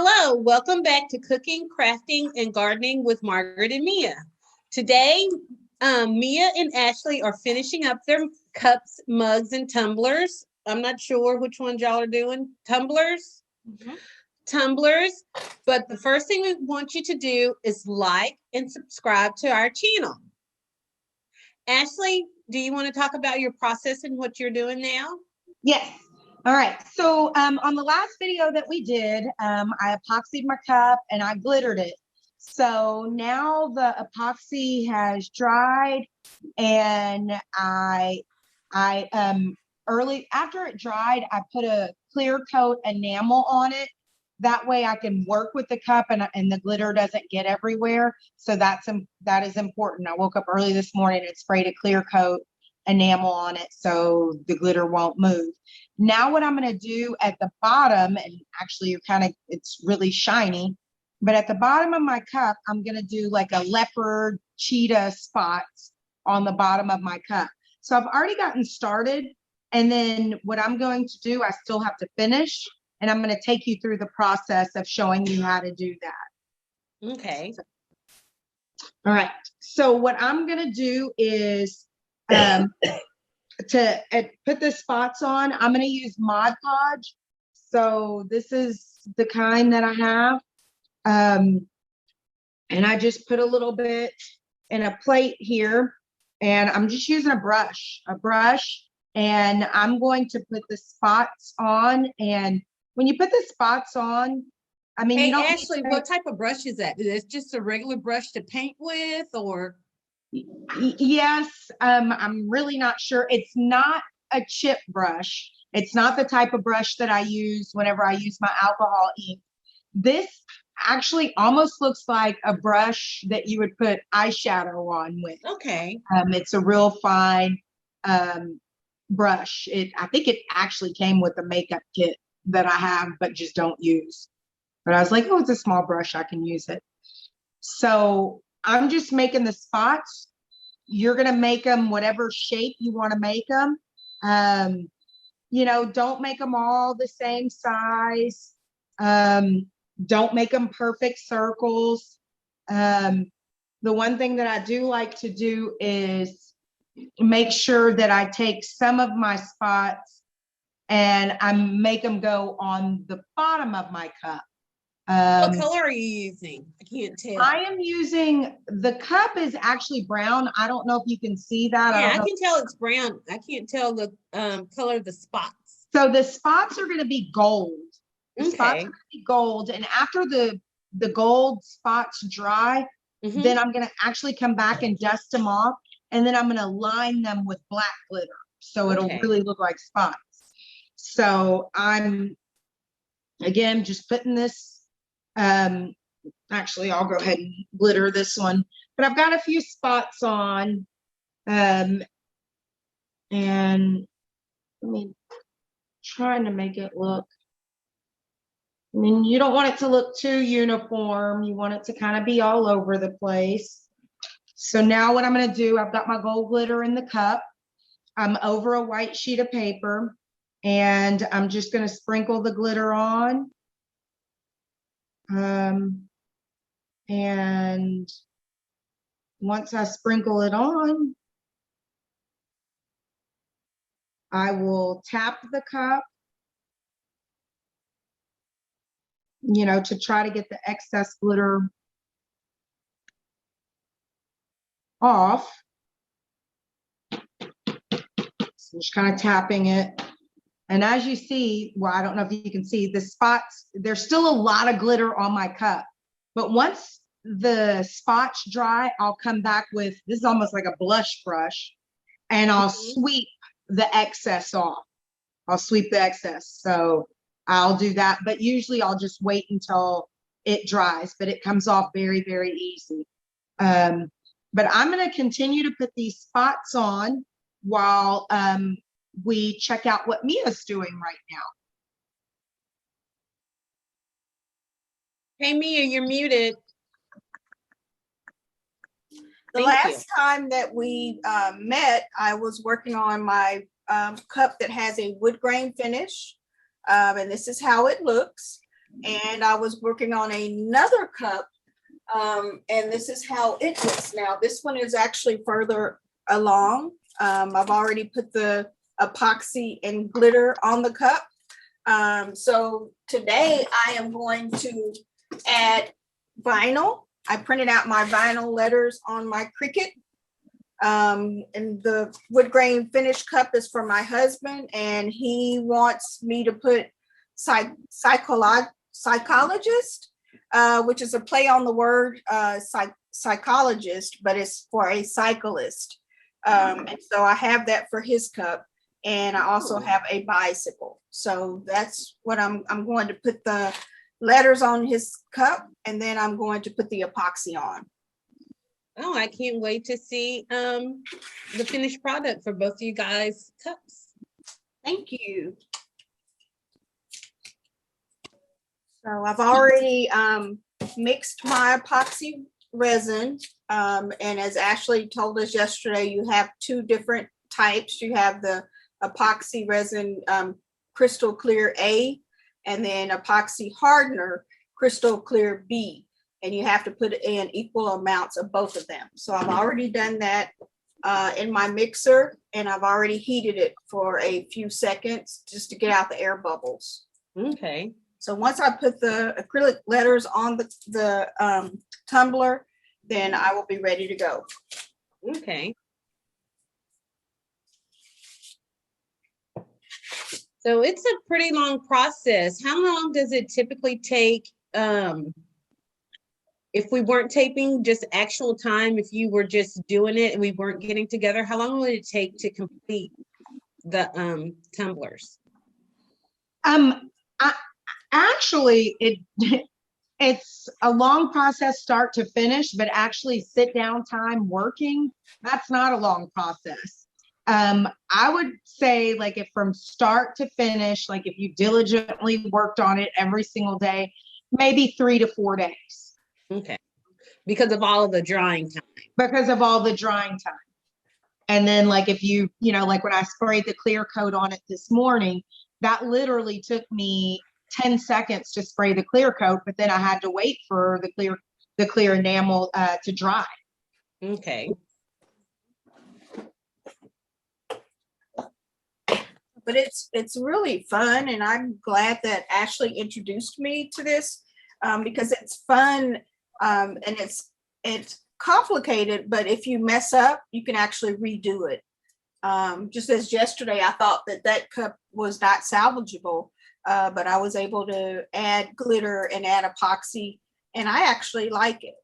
Hello, welcome back to Cooking, Crafting, and Gardening with Margaret and Mia. Today, Mia and Ashley are finishing up their cups, mugs, and tumblers. I'm not sure which ones y'all are doing. Tumblers? Mm-hmm. Tumblers. But the first thing we want you to do is like and subscribe to our channel. Ashley, do you want to talk about your process and what you're doing now? Yes. All right. So on the last video that we did, I epoxied my cup and I glittered it. So now the epoxy has dried, and early after it dried, I put a clear coat enamel on it. That way I can work with the cup and the glitter doesn't get everywhere. So that is important. I woke up early this morning and sprayed a clear coat enamel on it so the glitter won't move. Now what I'm going to do at the bottom, and actually it's really shiny, but at the bottom of my cup, I'm going to do like a leopard cheetah spots on the bottom of my cup. So I've already gotten started, and then what I'm going to do, I still have to finish, and I'm going to take you through the process of showing you how to do that. Okay. All right. So what I'm going to do is to put the spots on, I'm going to use Mod Podge. So this is the kind that I have. And I just put a little bit in a plate here, and I'm just using a brush, and I'm going to put the spots on. And when you put the spots on, I mean, hey, you don't Ashley, what type of brush is that? Is it just a regular brush to paint with, or? Yes, I'm really not sure. It's not a chip brush. It's not the type of brush that I use whenever I use my alcohol ink. This actually almost looks like a brush that you would put eyeshadow on with. Okay. It's a real fine brush. I think it actually came with a makeup kit that I have, but just don't use. But I was like, oh, it's a small brush, I can use it. So I'm just making the spots. You're going to make them whatever shape you want to make them. Don't make them all the same size. Don't make them perfect circles. The one thing that I do like to do is make sure that I take some of my spots and I make them go on the bottom of my cup. What color are you using? I can't tell. I am using, the cup is actually brown. I don't know if you can see that. Yeah, I can tell it's brown. I can't tell the color of the spots. So the spots are going to be gold. The spots are going to be gold. And after the gold spots dry, then I'm going to actually come back and dust them off. And then I'm going to line them with black glitter. So it'll really look like spots. So I'm, again, just putting this, actually, I'll go ahead and glitter this one, but I've got a few spots on, and I mean, trying to make it look, I mean, you don't want it to look too uniform. You want it to kind of be all over the place. So now what I'm going to do, I've got my gold glitter in the cup. I'm over a white sheet of paper, and I'm just going to sprinkle the glitter on. And once I sprinkle it on, I will tap the cup, to try to get the excess glitter off. So just kind of tapping it. And as you see, well, I don't know if you can see the spots, there's still a lot of glitter on my cup. But once the spots dry, I'll come back with, this is almost like a blush brush, and I'll sweep the excess off. I'll sweep the excess. So I'll do that. But usually I'll just wait until it dries, but it comes off very, very easy. But I'm going to continue to put these spots on while we check out what Mia's doing right now. Hey, Mia, you're muted. The last time that we met, I was working on my cup that has a wood grain finish, and this is how it looks. and I was working on another cup. And this is how it looks now. This one is actually further along. I've already put the epoxy and glitter on the cup. So today I am going to add vinyl. I printed out my vinyl letters on my Cricut. And the wood grain finish cup is for my husband, and he wants me to put psychologist, which is a play on the word psychologist, but it's for a cyclist. And so I have that for his cup, and I also have a bicycle. So that's what I'm going to put the letters on his cup, and then I'm going to put the epoxy on. Oh, I can't wait to see the finished product for both of you guys' cups. Thank you. So I've already mixed my epoxy resin. And as Ashley told us yesterday, you have two different types. You have the epoxy resin crystal clear A, and then epoxy hardener crystal clear B. And you have to put in equal amounts of both of them. So I've already done that in my mixer, and I've already heated it for a few seconds just to get out the air bubbles. Okay. So once I put the acrylic letters on the tumbler, then I will be ready to go. Okay. So it's a pretty long process. How long does it typically take if we weren't taping, just actual time, if you were just doing it and we weren't getting together, how long would it take to complete the tumblers? Actually, it's a long process start to finish, but actually sit down time working, that's not a long process. I would say, like, if from start to finish, like if you diligently worked on it every single day, maybe 3 to 4 days. Okay. Because of all of the drying time. Because of all the drying time. And then, like, if you know, like when I sprayed the clear coat on it this morning, that literally took me 10 seconds to spray the clear coat, but then I had to wait for the clear enamel to dry. Okay. But it's really fun, and I'm glad that Ashley introduced me to this because it's fun, and it's complicated, but if you mess up, you can actually redo it. Just as yesterday, I thought that cup was not salvageable, but I was able to add glitter and add epoxy, and I actually like it.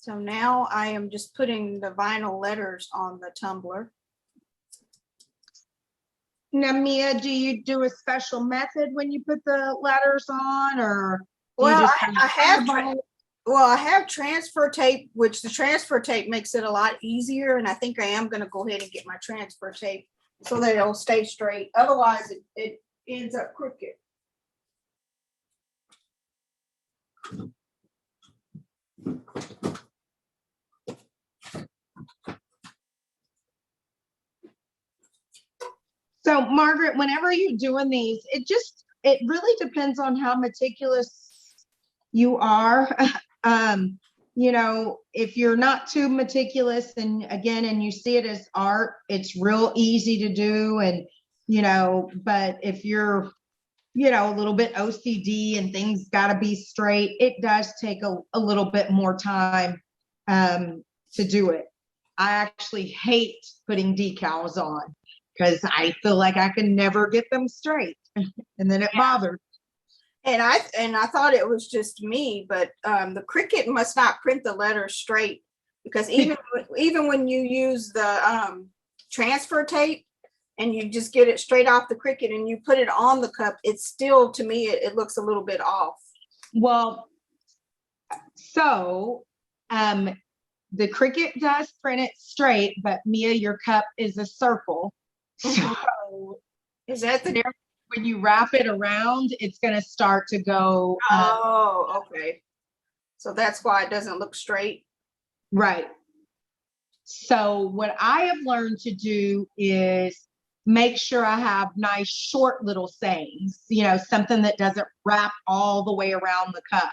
So now I am just putting the vinyl letters on the tumbler. Now, Mia, do you do a special method when you put the letters on, or well, I have transfer tape, which the transfer tape makes it a lot easier, and I think I am going to go ahead and get my transfer tape so that it'll stay straight. Otherwise, it ends up crooked. So, Margaret, whenever you're doing these, it really depends on how meticulous you are. You know, if you're not too meticulous, and you see it as art, it's real easy to do. And, you know, but if you're, you know, a little bit OCD and things got to be straight, it does take a little bit more time to do it. I actually hate putting decals on, because I feel like I can never get them straight, and then it bothers. And I thought it was just me, but the Cricut must not print the letters straight, because even when you use the transfer tape and you just get it straight off the Cricut and you put it on the cup, it's still, to me, it looks a little bit off. Well, so the Cricut does print it straight, but Mia, your cup is a circle. So is that the difference? When you wrap it around, it's going to start to go. Oh, okay. So that's why it doesn't look straight. Right. So what I have learned to do is make sure I have nice short little sayings, something that doesn't wrap all the way around the cup.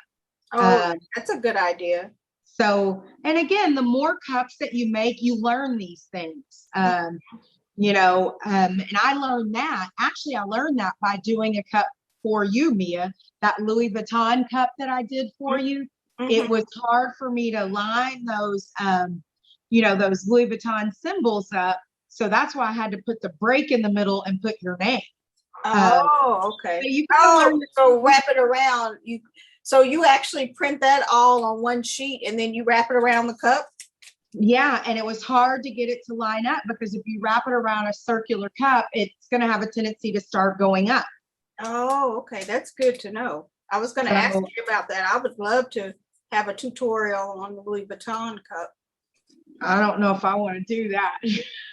Oh, that's a good idea. So, and again, the more cups that you make, you learn these things. And I learned that, actually, I learned that by doing a cup for you, Mia, that Louis Vuitton cup that I did for you. It was hard for me to line those, those Louis Vuitton symbols up. So that's why I had to put the break in the middle and put your name. Oh, okay. So you can learn so wrap it around. So you actually print that all on one sheet and then you wrap it around the cup? Yeah, and it was hard to get it to line up because if you wrap it around a circular cup, it's going to have a tendency to start going up. Oh, okay. That's good to know. I was going to ask you about that. I would love to have a tutorial on the Louis Vuitton cup. I don't know if I want to do that.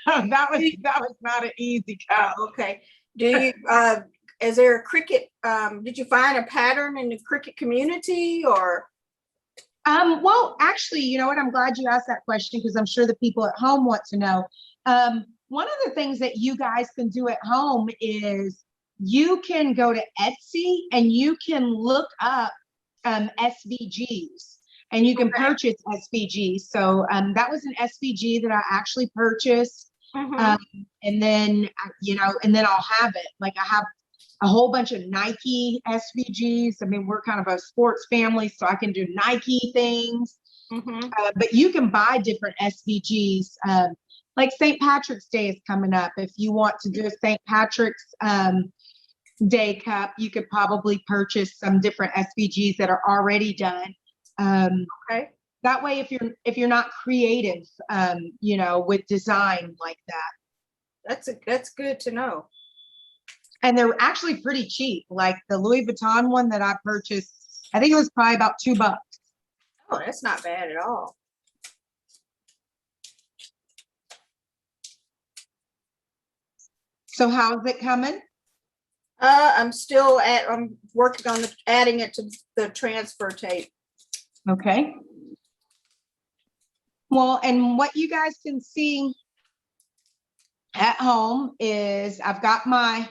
that was not an easy cup. Oh, okay. Do you is there a Cricut? Did you find a pattern in the Cricut community or? Well, actually, you know what? I'm glad you asked that question because I'm sure the people at home want to know. One of the things that you guys can do at home is you can go to Etsy and you can look up SVGs and you can purchase SVGs. So that was an SVG that I actually purchased. And then, and then I'll have it. Like I have a whole bunch of Nike SVGs. I mean, we're kind of a sports family, so I can do Nike things. But you can buy different SVGs. Like St. Patrick's Day is coming up. If you want to do a St. Patrick's Day cup, you could probably purchase some different SVGs that are already done. Okay. That way, if you're not creative, with design like that. That's good to know. And they're actually pretty cheap. Like the Louis Vuitton one that I purchased, I think it was probably about $2. Oh, that's not bad at all. So how's it coming? I'm working on adding it to the transfer tape. Okay. Well, and what you guys can see at home is I've got my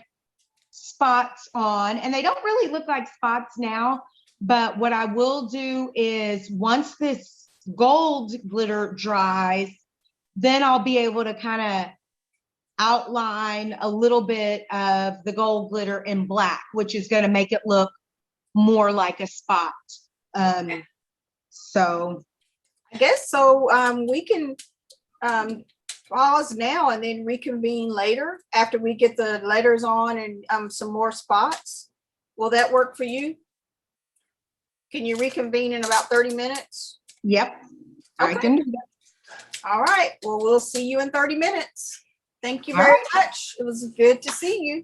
spots on, and they don't really look like spots now, but what I will do is once this gold glitter dries, then I'll be able to kind of outline a little bit of the gold glitter in black, which is going to make it look more like a spot. So I guess so. We can pause now and then reconvene later after we get the letters on and some more spots. Will that work for you? Can you reconvene in about 30 minutes? Yep. Okay. I can do that. All right. Well, we'll see you in 30 minutes. Thank you very much. It was good to see you.